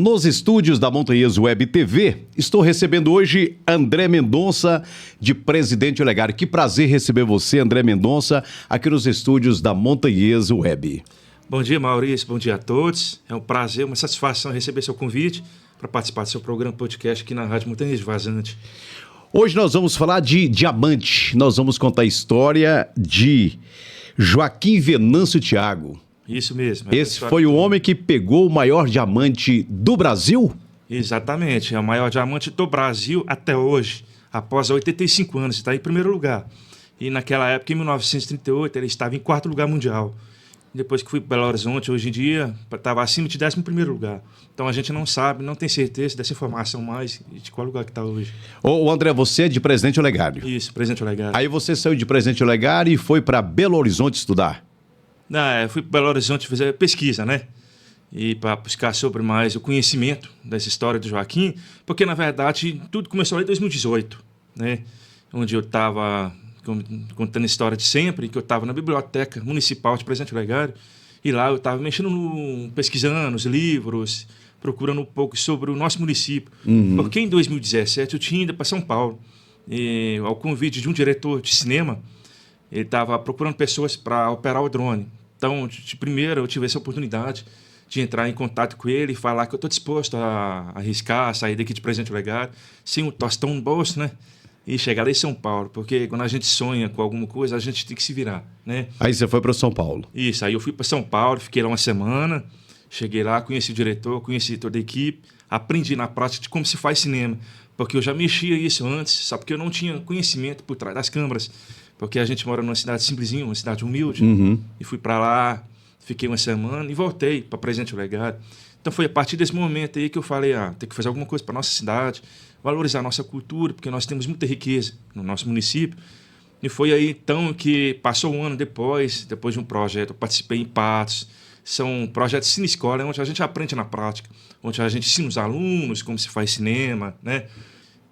Nos estúdios da Montanhês Web TV, estou recebendo hoje André Mendonça, de Presidente Olegário. Que prazer receber você, André Mendonça, aqui nos estúdios da Montanhês Web. Bom dia, Maurício. Bom dia a todos. É um prazer, uma satisfação receber seu convite para participar do seu programa podcast aqui na Rádio Montanhês de Vazante. Hoje nós vamos falar de diamante. Nós vamos contar a história de Joaquim Venâncio Thiago. Isso mesmo. Esse foi o homem que pegou o maior diamante do Brasil? Exatamente. É o maior diamante do Brasil até hoje, após 85 anos. Está em primeiro lugar. E naquela época, em 1938, ele estava em quarto lugar mundial. Depois que fui para Belo Horizonte, hoje em dia, estava acima de 11º lugar. Então a gente não sabe, não tem certeza dessa informação mais de qual lugar que está hoje. Ô André, você é de Presidente Olegário? Isso, Presidente Olegário. Aí você saiu de Presidente Olegário e foi para Belo Horizonte estudar? Eu fui para Belo Horizonte fazer pesquisa, né? E para buscar sobre mais o conhecimento dessa história do Joaquim, porque na verdade tudo começou em 2018, né? Onde eu estava contando a história de sempre, que eu estava na Biblioteca Municipal de Presidente Olegário, e lá eu estava pesquisando os livros, procurando um pouco sobre o nosso município. Porque em 2017 eu tinha ido para São Paulo, e, ao convite de um diretor de cinema, ele estava procurando pessoas para operar o drone. Então, de primeira, eu tive essa oportunidade de entrar em contato com ele e falar que eu estou disposto a arriscar, sair daqui de Presidente Olegário, sem um tostão no bolso, né? E chegar lá em São Paulo, porque quando a gente sonha com alguma coisa, a gente tem que se virar, né? Aí você foi para São Paulo? Isso, aí eu fui para São Paulo, fiquei lá uma semana, cheguei lá, conheci o diretor, conheci toda a equipe, aprendi na prática de como se faz cinema, porque eu já mexia isso antes, só porque eu não tinha conhecimento por trás das câmeras, porque a gente mora numa cidade simplesinha, uma cidade humilde, e fui para lá, fiquei uma semana e voltei para Presidente Olegário. Então foi a partir desse momento aí que eu falei, tem que fazer alguma coisa para nossa cidade, valorizar a nossa cultura, porque nós temos muita riqueza no nosso município. E foi aí, então, que passou um ano depois de um projeto, eu participei em Patos. São projetos de cine-escola, onde a gente aprende na prática, onde a gente ensina os alunos como se faz cinema, né?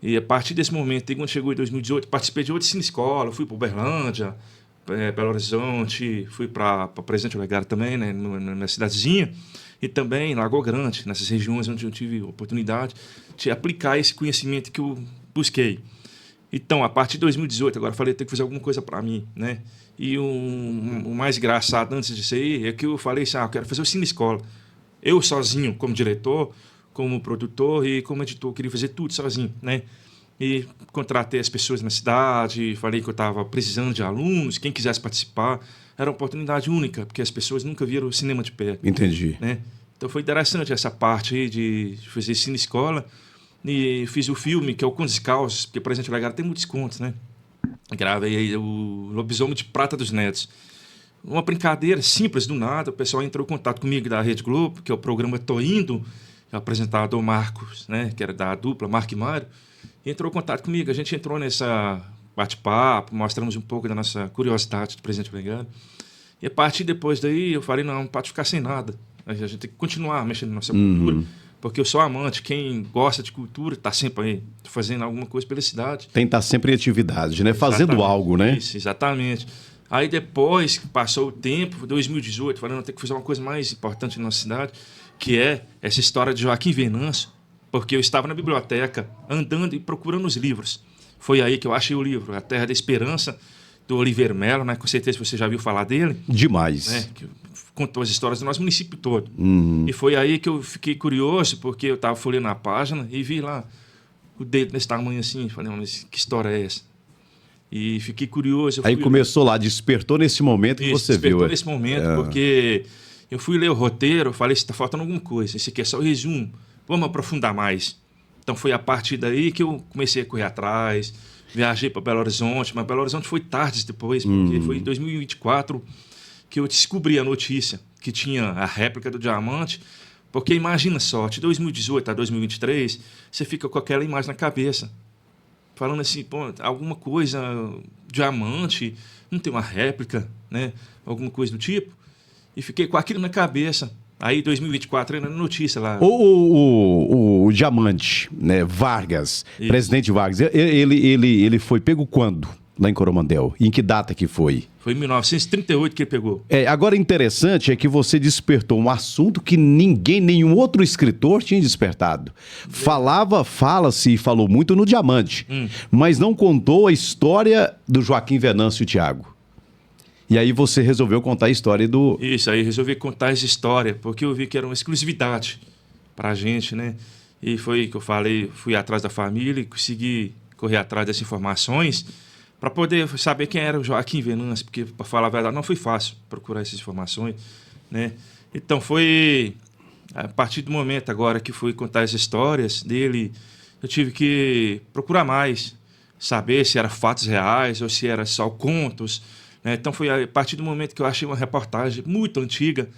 E a partir desse momento, aí, quando chegou em 2018, participei de outra cine-escola, fui para Uberlândia, Belo Horizonte, fui para Presidente Olegário também, né, na cidadezinha, e também em Lagoa Grande, nessas regiões onde eu tive oportunidade de aplicar esse conhecimento que eu busquei. Então, a partir de 2018, agora eu falei, tem que fazer alguma coisa para mim, né? E o mais engraçado antes disso aí é que eu falei assim, eu quero fazer o cine-escola. Eu sozinho, como diretor, como produtor e como editor, queria fazer tudo sozinho, né? E contratei as pessoas na cidade, falei que eu estava precisando de alunos, quem quisesse participar. Era uma oportunidade única, porque as pessoas nunca viram o cinema de perto. Entendi. Né? Então foi interessante essa parte aí de fazer cine-escola. E fiz o filme, que é o Contos e Causos, porque Presidente Olegário tem muitos contos, né? Gravei aí o Lobisomem de Prata dos Netos. Uma brincadeira simples, do nada, o pessoal entrou em contato comigo da Rede Globo, que é o programa Tô Indo, o apresentador Marcos, né? Que era da dupla, Marco e Mário, entrou em contato comigo. A gente entrou nessa bate-papo, mostramos um pouco da nossa curiosidade do Presidente Olegário. E a partir depois daí, eu falei, não pode ficar sem nada. A gente tem que continuar mexendo na nossa cultura, porque eu sou amante, quem gosta de cultura está sempre aí, fazendo alguma coisa pela cidade. Tem que estar sempre em atividade, né? Fazendo algo, né? Isso, exatamente. Aí depois que passou o tempo, 2018, falando, tem que fazer uma coisa mais importante na nossa cidade, que é essa história de Joaquim Venâncio, porque eu estava na biblioteca, andando e procurando os livros. Foi aí que eu achei o livro, A Terra da Esperança, do Oliveira Melo, né? Com certeza você já ouviu falar dele. Demais. Né? Que contou as histórias do nosso município todo. E foi aí que eu fiquei curioso, porque eu estava folheando a página e vi lá o dedo desse tamanho assim. Falei, mas que história é essa? E fiquei curioso. Aí começou lá, despertou nesse momento que você viu. Despertou nesse momento, porque eu fui ler o roteiro, falei, está faltando alguma coisa. Esse aqui é só o resumo. Vamos aprofundar mais. Então foi a partir daí que eu comecei a correr atrás, viajei para Belo Horizonte, mas Belo Horizonte foi tarde depois, porque foi em 2024 que eu descobri a notícia que tinha a réplica do diamante, porque imagina só, de 2018 a 2023, você fica com aquela imagem na cabeça, falando assim, alguma coisa, diamante, não tem uma réplica, né? Alguma coisa do tipo, e fiquei com aquilo na cabeça. Aí, 2024, era notícia lá. O diamante, né? Vargas, Isso. Presidente Vargas, ele foi pego quando? lá em Coromandel? Em que data que foi? Foi em 1938 que ele pegou. Agora, interessante é que você despertou um assunto que ninguém, nenhum outro escritor tinha despertado. Fala-se e falou muito no Diamante, mas não contou a história do Joaquim Venâncio Thiago. E aí você resolveu contar a história do... Isso, aí resolvi contar essa história, porque eu vi que era uma exclusividade pra gente, né? E foi que eu falei, fui atrás da família e consegui correr atrás dessas informações para poder saber quem era o Joaquim Venâncio, porque, para falar a verdade, não foi fácil procurar essas informações, né? Então, foi a partir do momento agora que fui contar as histórias dele, eu tive que procurar mais, saber se eram fatos reais ou se era só contos, né? Então, foi a partir do momento que eu achei uma reportagem muito antiga,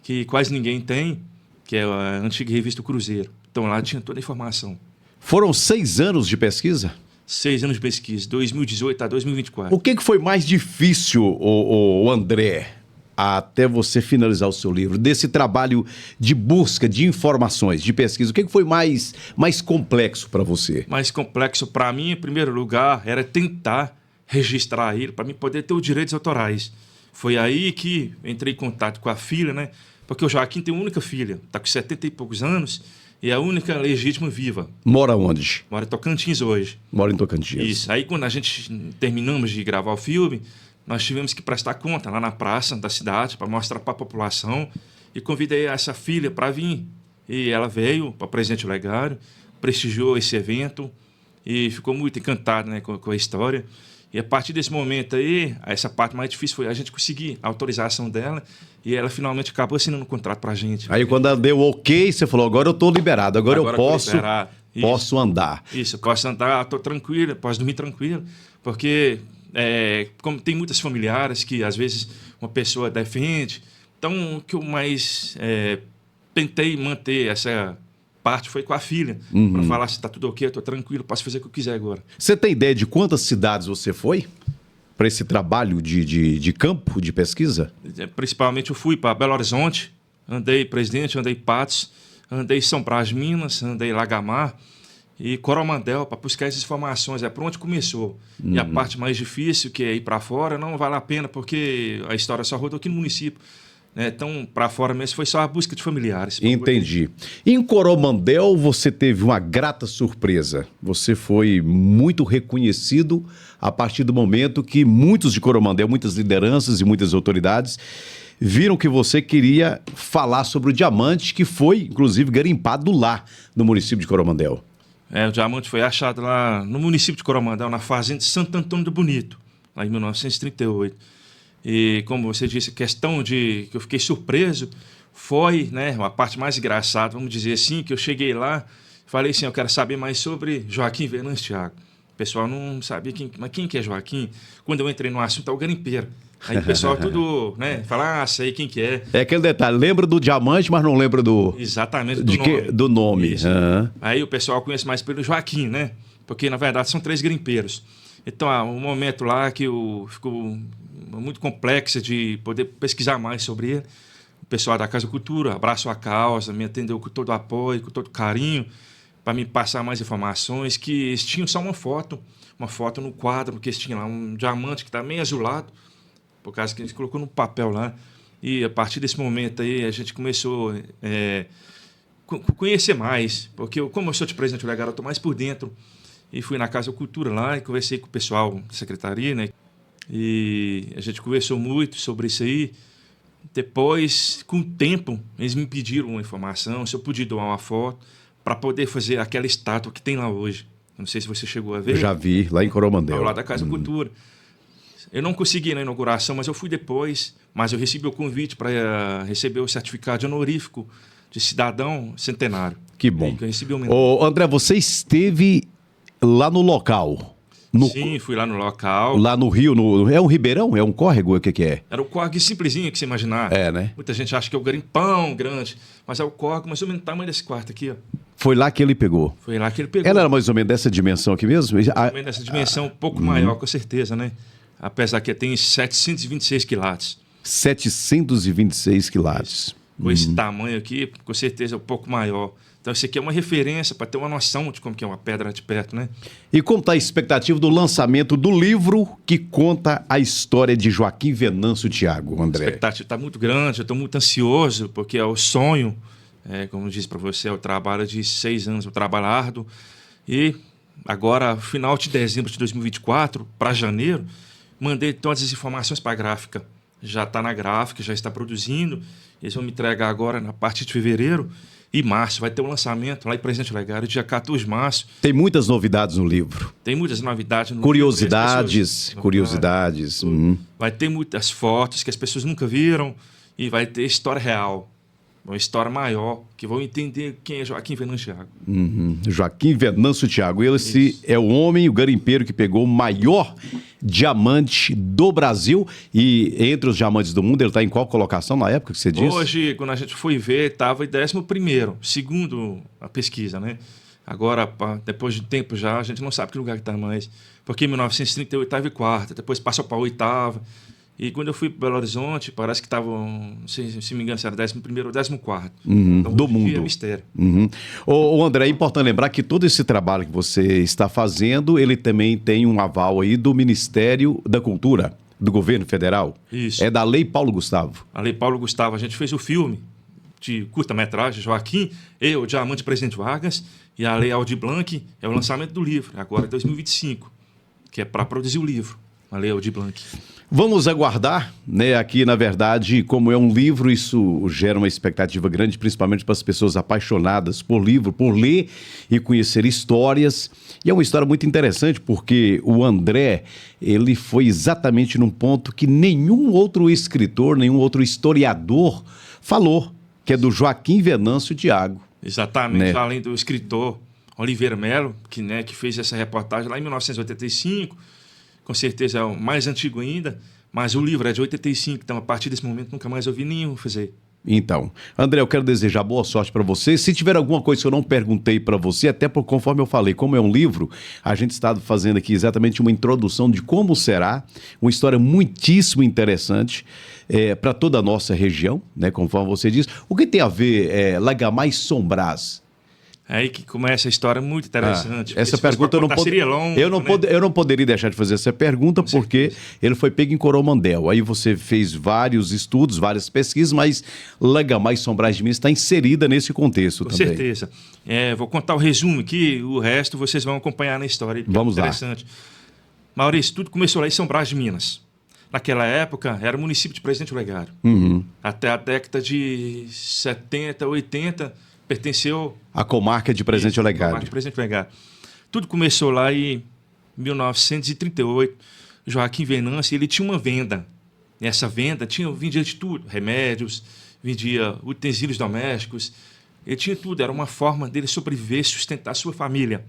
que quase ninguém tem, que é a antiga revista Cruzeiro. Então, lá tinha toda a informação. Foram 6 anos de pesquisa? 6 anos de pesquisa, 2018 a 2024. O que foi mais difícil, o André, até você finalizar o seu livro, desse trabalho de busca de informações, de pesquisa? O que foi mais complexo para você? Mais complexo para mim, em primeiro lugar, era tentar registrar ele para mim poder ter os direitos autorais. Foi aí que entrei em contato com a filha, né? Porque o Joaquim tem uma única filha, está com 70 e poucos anos, e é a única legítima viva. Mora onde? Mora em Tocantins hoje. Mora em Tocantins. Isso. Aí, quando a gente terminamos de gravar o filme, nós tivemos que prestar conta lá na praça da cidade para mostrar para a população. E convidei essa filha para vir. E ela veio para Presidente Olegário, prestigiou esse evento e ficou muito encantada, né, com a história. E a partir desse momento aí, essa parte mais difícil foi a gente conseguir a autorização dela e ela finalmente acabou assinando um contrato pra gente. Aí quando ela deu ok, você falou, agora eu tô liberado, agora eu posso andar. Isso, posso andar, tô tranquilo, posso dormir tranquilo, porque como tem muitas familiares que às vezes uma pessoa defende, então o que eu mais tentei manter essa parte foi com a filha, para falar se está tudo ok, eu estou tranquilo, posso fazer o que eu quiser agora. Você tem ideia de quantas cidades você foi para esse trabalho de campo, de pesquisa? Principalmente eu fui para Belo Horizonte, andei Presidente, andei Patos, andei São Brás, Minas, andei Lagamar e Coromandel para buscar essas informações, por onde começou. E a parte mais difícil, que é ir para fora, não vale a pena, porque a história só rodou aqui no município. Então, para fora mesmo, foi só a busca de familiares. Entendi. Em Coromandel, você teve uma grata surpresa. Você foi muito reconhecido a partir do momento que muitos de Coromandel, muitas lideranças e muitas autoridades, viram que você queria falar sobre o diamante que foi, inclusive, garimpado lá no município de Coromandel. O diamante foi achado lá no município de Coromandel, na fazenda de Santo Antônio do Bonito, lá em 1938. E, como você disse, a questão de que eu fiquei surpreso foi, né, a parte mais engraçada, vamos dizer assim, que eu cheguei lá, falei assim, eu quero saber mais sobre Joaquim Venâncio Thiago. O pessoal não sabia quem que é Joaquim. Quando eu entrei no assunto, é o garimpeiro. Aí o pessoal tudo, né, fala, sei quem que é. É aquele detalhe, lembra do diamante, mas não lembra do... Exatamente, do nome. Aí o pessoal conhece mais pelo Joaquim, né? Porque, na verdade, são 3 garimpeiros. Então, um momento lá que ficou muito complexo de poder pesquisar mais sobre ele. O pessoal da Casa Cultura abraçou a causa, me atendeu com todo apoio, com todo carinho, para me passar mais informações, que eles tinham só uma foto no quadro, porque eles tinham lá um diamante que está meio azulado, por causa que a gente colocou no papel lá. E a partir desse momento aí, a gente começou a conhecer mais, porque como eu sou de Presidente Olegário, eu estou mais por dentro. E fui na Casa Cultura lá e conversei com o pessoal da secretaria, né? E a gente conversou muito sobre isso aí. Depois, com o tempo, eles me pediram uma informação, se eu podia doar uma foto, para poder fazer aquela estátua que tem lá hoje. Não sei se você chegou a ver. Eu já vi, lá em Coromandel. Lá da Casa Cultura. Eu não consegui ir na inauguração, mas eu fui depois. Mas eu recebi o convite para receber o certificado de honorífico de cidadão centenário. Que bom. Eu recebi André, você esteve lá no local? Sim, fui lá no local. Lá no rio, é um ribeirão? É um córrego? O que é? Era o córrego simplesinho que você imaginar. Né? Muita gente acha que é o garimpão grande, mas é o córrego mais ou menos do tamanho desse quarto aqui, ó. Foi lá que ele pegou? Foi lá que ele pegou. Ela era mais ou menos dessa dimensão aqui mesmo? Mais ou menos dessa dimensão, um pouco maior, com certeza, né? Apesar que tem 726 quilates. 726 quilates. Com esse tamanho aqui, com certeza é um pouco maior. Então, isso aqui é uma referência para ter uma noção de como que é uma pedra de perto, né? E como está a expectativa do lançamento do livro que conta a história de Joaquim Venâncio Thiago, A André? expectativa está muito grande, eu estou muito ansioso, porque é o sonho, como eu disse para você, é o trabalho de 6 anos, o trabalho árduo. E agora, final de dezembro de 2024, para janeiro, mandei todas as informações para a gráfica. Já está na gráfica, já está produzindo. Eles vão me entregar agora, na partir de fevereiro e março. Vai ter um lançamento lá em Presidente Olegário, dia 14 de março. Tem muitas novidades no livro. Tem muitas novidades. Curiosidades. Vai ter muitas fotos que as pessoas nunca viram e vai ter história real. Uma história maior, que vão entender quem é Joaquim Venâncio Thiago. Joaquim Venâncio Thiago. Esse é o homem, o garimpeiro que pegou o maior diamante do Brasil. E entre os diamantes do mundo, ele está em qual colocação na época que você disse? Hoje, quando a gente foi ver, estava em 11º, segundo a pesquisa, né? Agora, depois de tempo já, a gente não sabe que lugar que está mais. Porque em 1938 estava em 4ª, depois passou para 8ª. E quando eu fui para Belo Horizonte, parece que estava, se me engano, se era 11º ou 14º. Então, do mundo. É mistério. Ô, André, é importante lembrar que todo esse trabalho que você está fazendo, ele também tem um aval aí do Ministério da Cultura, do governo federal. Isso. É da Lei Paulo Gustavo. A Lei Paulo Gustavo, a gente fez o filme de curta-metragem, Joaquim, eu, Diamante Presidente Vargas, e a Lei Aldir Blanc é o lançamento do livro, agora é 2025, que é para produzir o livro, a Lei Aldir Blanc. Vamos aguardar, né? Aqui, na verdade, como é um livro, isso gera uma expectativa grande, principalmente para as pessoas apaixonadas por livro, por ler e conhecer histórias. E é uma história muito interessante, porque o André, ele foi exatamente num ponto que nenhum outro escritor, nenhum outro historiador falou, que é do Joaquim Venâncio Thiago. Exatamente, né? Além do escritor Oliveira Melo, que fez essa reportagem lá em 1985, com certeza é o mais antigo ainda, mas o livro é de 85, então a partir desse momento nunca mais ouvi nenhum fazer. Então, André, eu quero desejar boa sorte para você. Se tiver alguma coisa que eu não perguntei para você, até por, conforme eu falei, como é um livro, a gente está fazendo aqui exatamente uma introdução de como será, uma história muitíssimo interessante para toda a nossa região, né, conforme você diz. O que tem a ver Lagamais São Brás? É aí que começa a história muito interessante. Essa pergunta eu não poderia deixar de fazer essa pergunta, porque ele foi pego em Coromandel. Aí você fez vários estudos, várias pesquisas, mas Lagamais São Brás de Minas está inserida nesse contexto também. Com certeza. Vou contar o resumo aqui, o resto vocês vão acompanhar na história. Vamos lá. Interessante. Maurício, tudo começou lá em São Brás de Minas. Naquela época, era o município de Presidente Olegário. Até a década de 70, 80... pertenceu à comarca de Presidente Olegário. Comarca de Presidente Olegário. Tudo começou lá em 1938. Joaquim Venâncio, ele tinha uma venda. Nessa venda vendia de tudo, remédios, vendia utensílios domésticos. Ele tinha tudo, era uma forma dele sobreviver e sustentar a sua família.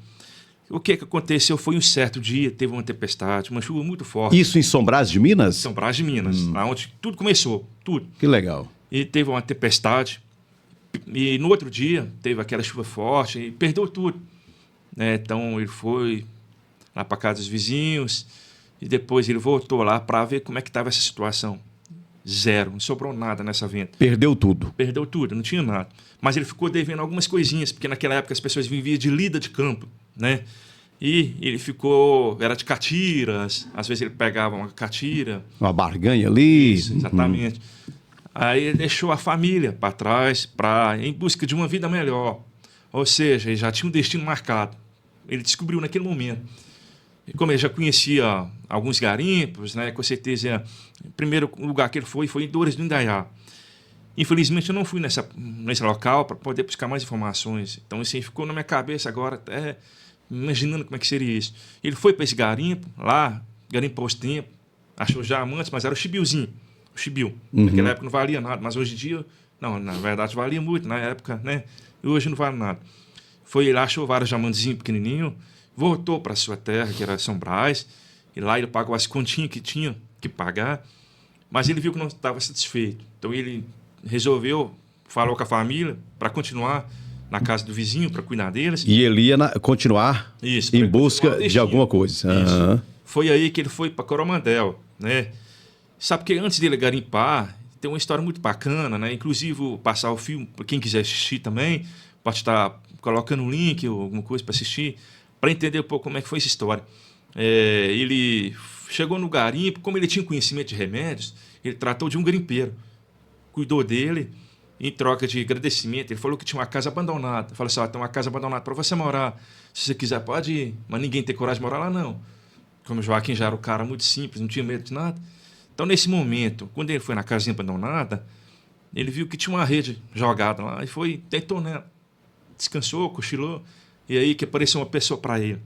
O que aconteceu foi um certo dia, teve uma tempestade, uma chuva muito forte. Isso em São Brás de Minas? São Brás de Minas, lá onde tudo começou, tudo. Que legal. E teve uma tempestade. E no outro dia, teve aquela chuva forte e perdeu tudo. Então, ele foi lá para casa dos vizinhos e depois ele voltou lá para ver como é que estava essa situação. Zero, não sobrou nada nessa venda. Perdeu tudo. Perdeu tudo, não tinha nada. Mas ele ficou devendo algumas coisinhas, porque naquela época as pessoas viviam de lida de campo, né? E ele era de catiras, às vezes ele pegava uma catira. Uma barganha ali. Isso, exatamente. Aí ele deixou a família para trás em busca de uma vida melhor. Ou seja, ele já tinha um destino marcado. Ele descobriu naquele momento. E como ele já conhecia alguns garimpos, né, com certeza, o primeiro lugar que ele foi em Dores do Indaiá. Infelizmente, eu não fui nesse local para poder buscar mais informações. Então, assim, ficou na minha cabeça agora, até imaginando como é que seria isso. Ele foi para esse garimpo, lá, garimpou os tempos, achou diamantes, mas era o chibiozinho. O chibio. Naquela época não valia nada, mas hoje em dia, não, na verdade valia muito na época, né? E hoje não vale nada. Foi lá, achou vários diamantezinhos pequenininhos, voltou para a sua terra, que era São Brás, e lá ele pagou as continhas que tinha que pagar, mas ele viu que não estava satisfeito. Então ele falou com a família para continuar na casa do vizinho, para cuidar deles. E ele ia continuar em busca de alguma coisa. Foi aí que ele foi para Coromandel, né? Sabe que antes dele garimpar, tem uma história muito bacana, né? Inclusive, passar o filme, para quem quiser assistir também, pode estar colocando um link ou alguma coisa para assistir, para entender um pouco como é que foi essa história. Ele chegou no garimpo, como ele tinha conhecimento de remédios, ele tratou de um garimpeiro, cuidou dele, em troca de agradecimento. Ele falou que tinha uma casa abandonada. Falou assim: tem uma casa abandonada para você morar. Se você quiser, pode ir. Mas ninguém tem coragem de morar lá, não. Como o Joaquim já era um cara muito simples, não tinha medo de nada. Então, nesse momento, quando ele foi na casinha abandonada, ele viu que tinha uma rede jogada lá e foi, deitou nela. Descansou, cochilou. E aí que apareceu uma pessoa para ele.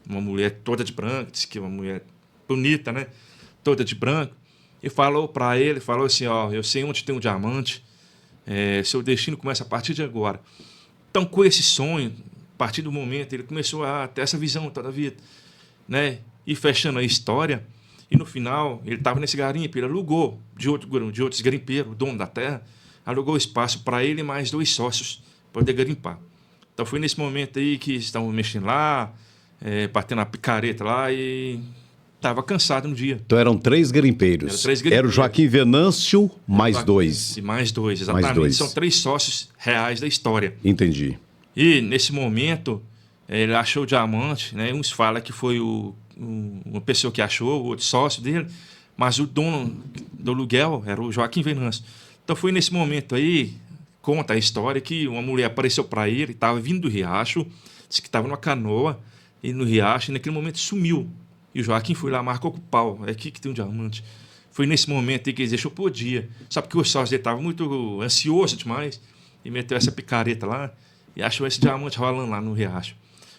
Uma mulher toda de branco, disse que é uma mulher bonita, né? Toda de branco. E falou para ele, falou assim: eu sei onde tem um diamante. Seu destino começa a partir de agora. Então, com esse sonho, a partir do momento, ele começou a ter essa visão toda a vida, né? E fechando a história, e no final, ele estava nesse garimpo, ele alugou de outros garimpeiros, o dono da terra, alugou espaço para ele e mais 2 sócios para poder garimpar. Então, foi nesse momento aí que estavam mexendo lá, batendo a picareta lá e estava cansado no dia. Então eram 3 garimpeiros. Era o Joaquim Venâncio, mais 2. E mais 2, exatamente. Mais 2. São 3 sócios reais da história. Entendi. E, nesse momento, ele achou o diamante, né? Uns falam que foi uma pessoa que achou, o outro sócio dele, mas o dono do aluguel era o Joaquim Venâncio. Então, foi nesse momento aí, conta a história, que uma mulher apareceu para ele, estava vindo do riacho, disse que estava numa canoa, e no riacho, e naquele momento sumiu. E o Joaquim foi lá, marcou com o pau. É aqui que tem um diamante. Foi nesse momento aí que ele deixou por dia. Só porque o sócio dele estava muito ansioso demais e meteu essa picareta lá e achou esse diamante rolando lá no riacho.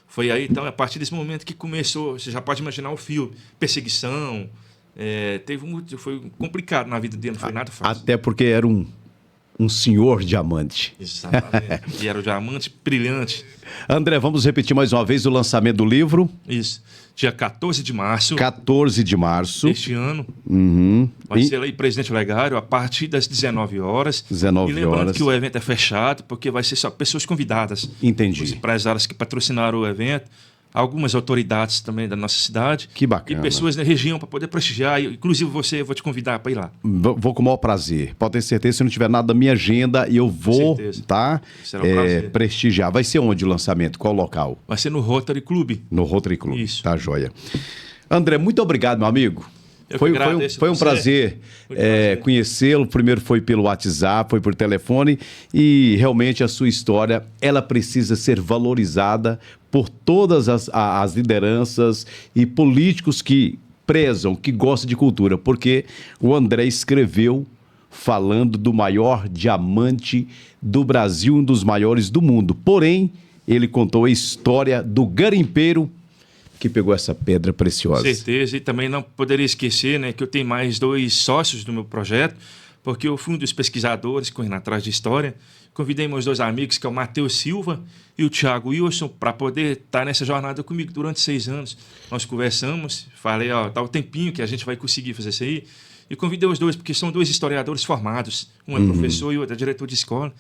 Foi aí, então, a partir desse momento que começou, você já pode imaginar o filme, perseguição, foi complicado na vida dele, não foi nada fácil. Até porque era um senhor diamante. Exatamente. E era o diamante brilhante. André, vamos repetir mais uma vez o lançamento do livro. Isso. Dia 14 de março. 14 de março. Deste ano. Uhum. Vai ser lá em Presidente Olegário, a partir das 19 horas. 19 e lembrando horas. que o evento é fechado, porque vai ser só pessoas convidadas. Entendi. Os empresários que patrocinaram o evento, algumas autoridades também da nossa cidade. Que bacana. E pessoas da região para poder prestigiar. Inclusive você, eu vou te convidar para ir lá. Vou com o maior prazer. Pode ter certeza, se não tiver nada da minha agenda, eu vou, tá? Será um prazer. Prestigiar. Vai ser onde o lançamento? Qual local? Vai ser no Rotary Club. No Rotary Club. Isso. Tá, joia. André, muito obrigado, meu amigo. Foi um prazer conhecê-lo. Primeiro foi pelo WhatsApp, foi por telefone, e realmente a sua história, ela precisa ser valorizada por todas as lideranças e políticos que prezam, que gostam de cultura, porque o André escreveu falando do maior diamante do Brasil, um dos maiores do mundo. Porém, ele contou a história do garimpeiro que pegou essa pedra preciosa. Com certeza, e também não poderia esquecer, né, que eu tenho mais 2 sócios do meu projeto, porque eu fui um dos pesquisadores correndo atrás de história. Convidei meus 2 amigos, que é o Matheus Silva e o Thiago Wilson, para poder estar nessa jornada comigo durante 6 anos. Nós conversamos, falei, tá o tempinho que a gente vai conseguir fazer isso aí. E convidei os 2, porque são 2 historiadores formados. Um é professor e o outro é diretor de escola.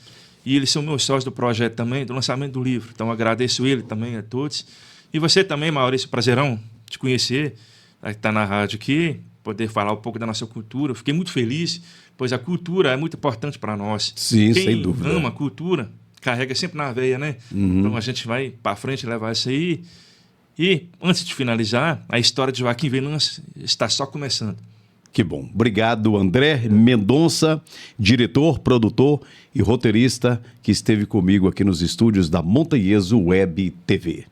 E eles são meus sócios do projeto também, do lançamento do livro. Então, agradeço ele também a todos. E você também, Maurício, prazerão te conhecer, estar na rádio aqui, poder falar um pouco da nossa cultura. Fiquei muito feliz, pois a cultura é muito importante para nós. Sim, sem dúvida. Quem ama a cultura, carrega sempre na veia, né? Então a gente vai para frente levar isso aí. E, antes de finalizar, a história de Joaquim Venâncio está só começando. Que bom. Obrigado, André Mendonça, diretor, produtor e roteirista que esteve comigo aqui nos estúdios da Montanheso Web TV.